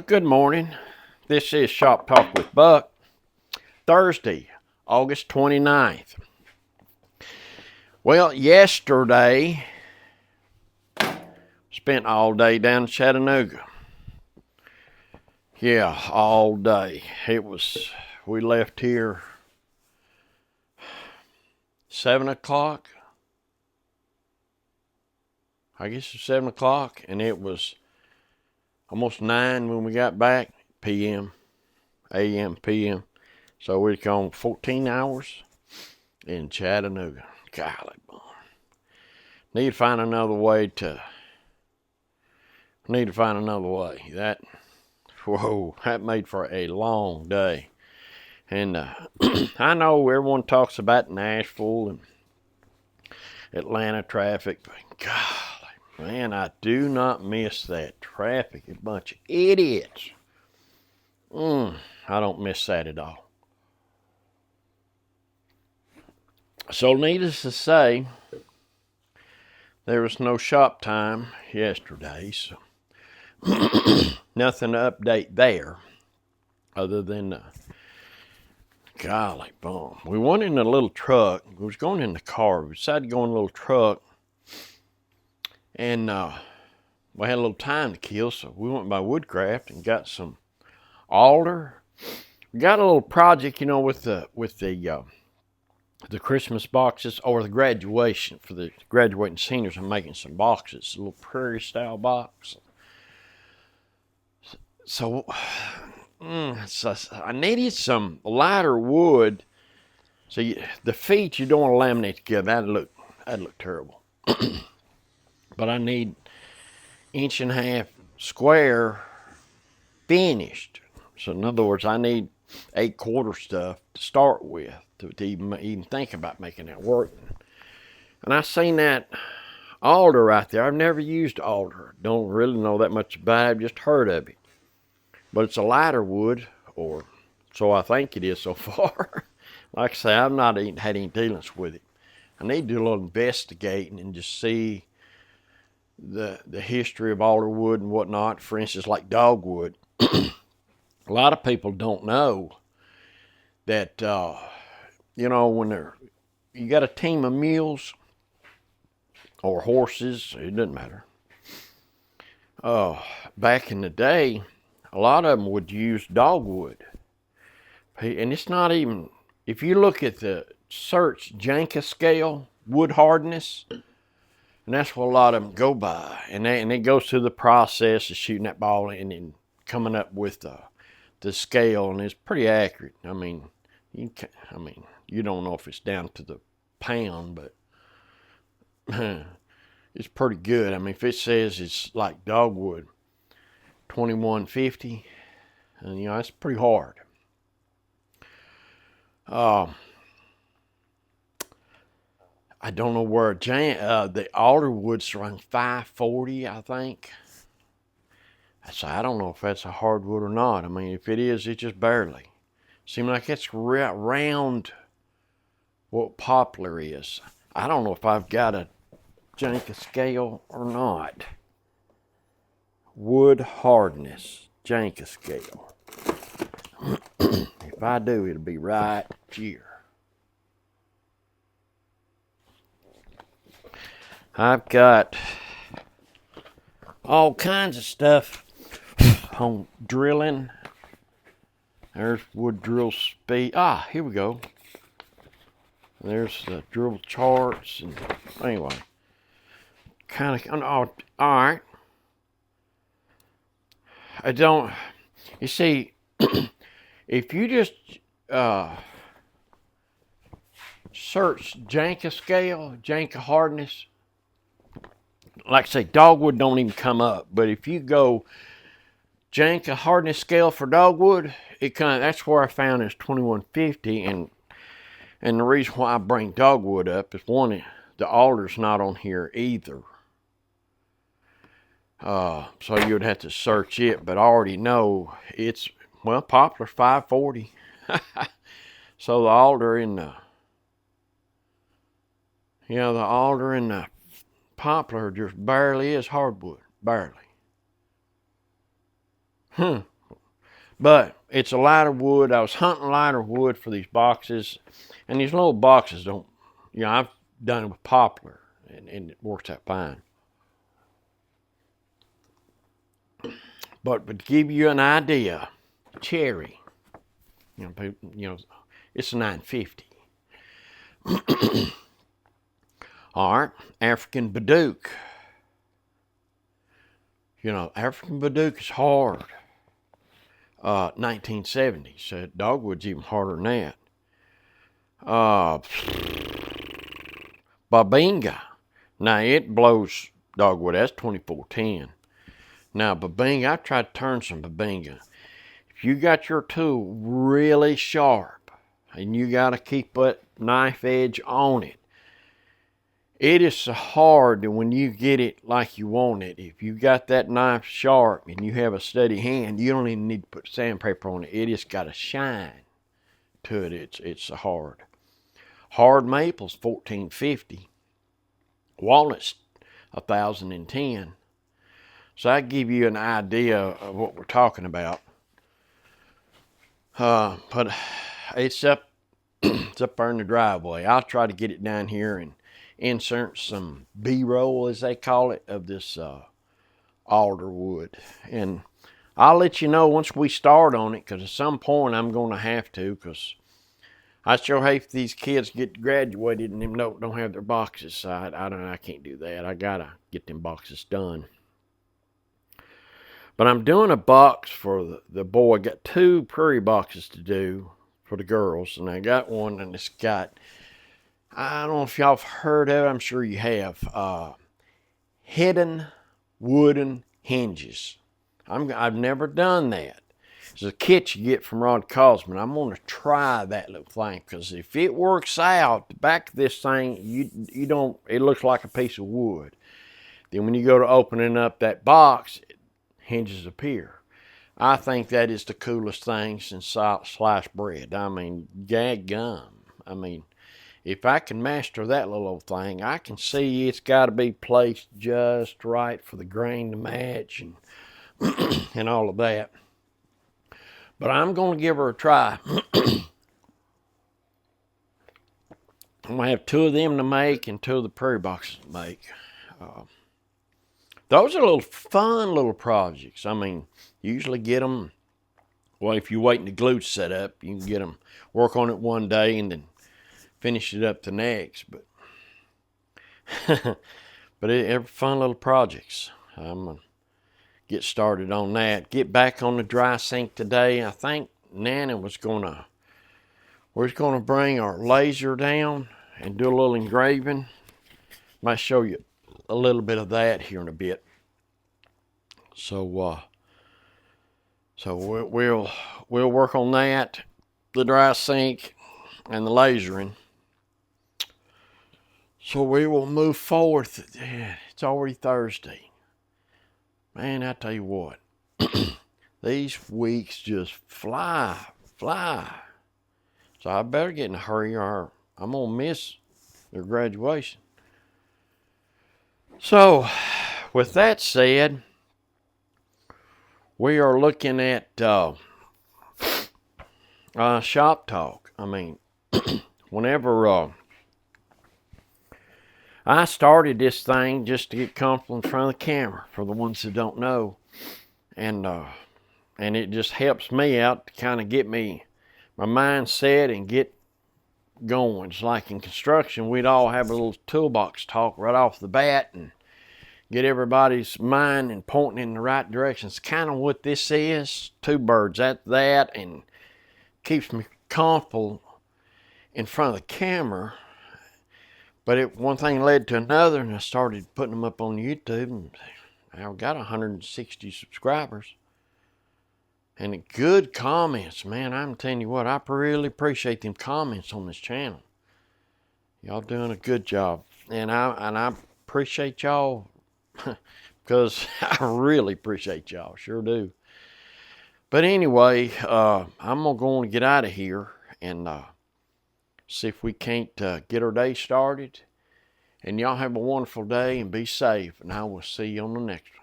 Well, good morning. This is Shop Talk with Buck. Thursday, August 29th. Well, yesterday, spent all day down in Chattanooga. Yeah, all day. We left here 7 o'clock. I guess it's 7 o'clock, and it was almost 9 when we got back. PM, AM, PM. So we'd gone 14 hours in Chattanooga. Golly, need to find another way. That made for a long day. And I know everyone talks about Nashville and Atlanta traffic, but golly, man, I do not miss that traffic. A bunch of idiots. I don't miss that at all. So needless to say, there was no shop time yesterday, so nothing to update there other than golly bum. We went in a little truck. We was going in the car. We decided to go in a little truck, and we had a little time to kill, so we went by Woodcraft and got some Alder. We got a little project, with the Christmas boxes or the graduation for the graduating seniors. I'm making some boxes, a little prairie style box. So I needed some lighter wood. So the feet you don't want to laminate together. That'd look terrible. But I need 1.5 inch square finished. So in other words, I need 8/4 stuff to start with to even think about making that work. And I seen that Alder right there. I've never used Alder. Don't really know that much about it. Just heard of it. But it's a lighter wood, or so I think it is so far. Like I say, I've not had any dealings with it. I need to do a little investigating and just see the history of alder wood and whatnot. For instance, like dogwood. A lot of people don't know that, when you got a team of mules or horses, it doesn't matter. Back in the day, a lot of them would use dogwood. And it's not even, if you look at the search Janka scale, wood hardness, and that's what a lot of them go by. And it goes through the process of shooting that ball in and coming up with the scale, and it's pretty accurate. I mean, you don't know if it's down to the pound, but it's pretty good. I mean, if it says it's like dogwood, 2150, and that's pretty hard. I don't know where the alder wood's around 540, I think. So I don't know if that's a hardwood or not. I mean, if it is, it's just barely. Seems like it's around what poplar is. I don't know if I've got a Janka scale or not. Wood hardness, Janka scale. If I do, it'll be right here. I've got all kinds of stuff on drilling. There's wood drill speed. Here we go. There's the drill charts. And anyway, all right. You see, if you just search Janka scale, Janka hardness, like I say, dogwood don't even come up. But if you go Janka hardness scale for dogwood, that's where I found this 2150. And the reason why I bring dogwood up is one, the alder's not on here either. So you would have to search it, but I already know it's, poplar 540. So the alder and the poplar just barely is hardwood, barely. But it's a lighter wood. I was hunting lighter wood for these boxes, and these little boxes don't, I've done it with poplar, and it works out fine. But to give you an idea, cherry, it's a 950. All right, African Baduke. African Baduke is hard. 1970. So dogwood's even harder than that. Babinga. Now it blows dogwood. That's 2410. Now Babinga, I tried to turn some Babinga. If you got your tool really sharp and you got to keep that knife edge on it, it is so hard that when you get it like you want it, if you got that knife sharp and you have a steady hand, you don't even need to put sandpaper on it. It just got a shine to it. It's so hard. Hard maple's 1450. Walnut's 1010. So I give you an idea of what we're talking about. But it's up there in the driveway. I'll try to get it down here and insert some B-roll, as they call it, of this alder wood. And I'll let you know once we start on it, because at some point I'm going to have to, because I sure hate if these kids get graduated and them don't have their boxes. So I can't do that. I got to get them boxes done. But I'm doing a box for the boy. I got 2 prairie boxes to do for the girls, and I got one, and it's got, I don't know if y'all have heard of it. I'm sure you have. Hidden wooden hinges. I've never done that. It's a kit you get from Rod Cosman. I'm going to try that little thing, because if it works out, the back of this thing, you don't. It looks like a piece of wood. Then when you go to opening up that box, hinges appear. I think that is the coolest thing since sliced bread. I mean, gag gum. I mean, if I can master that little old thing, I can see it's got to be placed just right for the grain to match and and all of that. But I'm going to give her a try. I'm going to have 2 of them to make and 2 of the prairie boxes to make. Those are little fun little projects. I mean, you usually get them, well, if you're waiting to glue set up, you can get them, work on it one day and then finish it up the next. But they're fun little projects. I'm going to get started on that. Get back on the dry sink today. I think Nana we're just going to bring our laser down and do a little engraving. Might show you a little bit of that here in a bit. So we'll work on that, the dry sink and the lasering. So we will move forward. It's already Thursday. Man, I tell you what, these weeks just fly. So I better get in a hurry or I'm gonna miss their graduation. So, with that said, we are looking at shop talk. I mean, whenever I started this thing just to get comfortable in front of the camera, for the ones that don't know, and it just helps me out to kind of get my mind set and get going. It's like in construction, we'd all have a little toolbox talk right off the bat and get everybody's mind and pointing in the right direction. It's kind of what this is. 2 birds at that, and keeps me comfortable in front of the camera. But one thing led to another, and I started putting them up on YouTube, and I've got 160 subscribers. And good comments, man. I'm telling you what, I really appreciate them comments on this channel. Y'all doing a good job. And I appreciate y'all because I really appreciate y'all, sure do. But anyway, I'm going to go on and get out of here and see if we can't get our day started. And y'all have a wonderful day and be safe. And I will see you on the next one.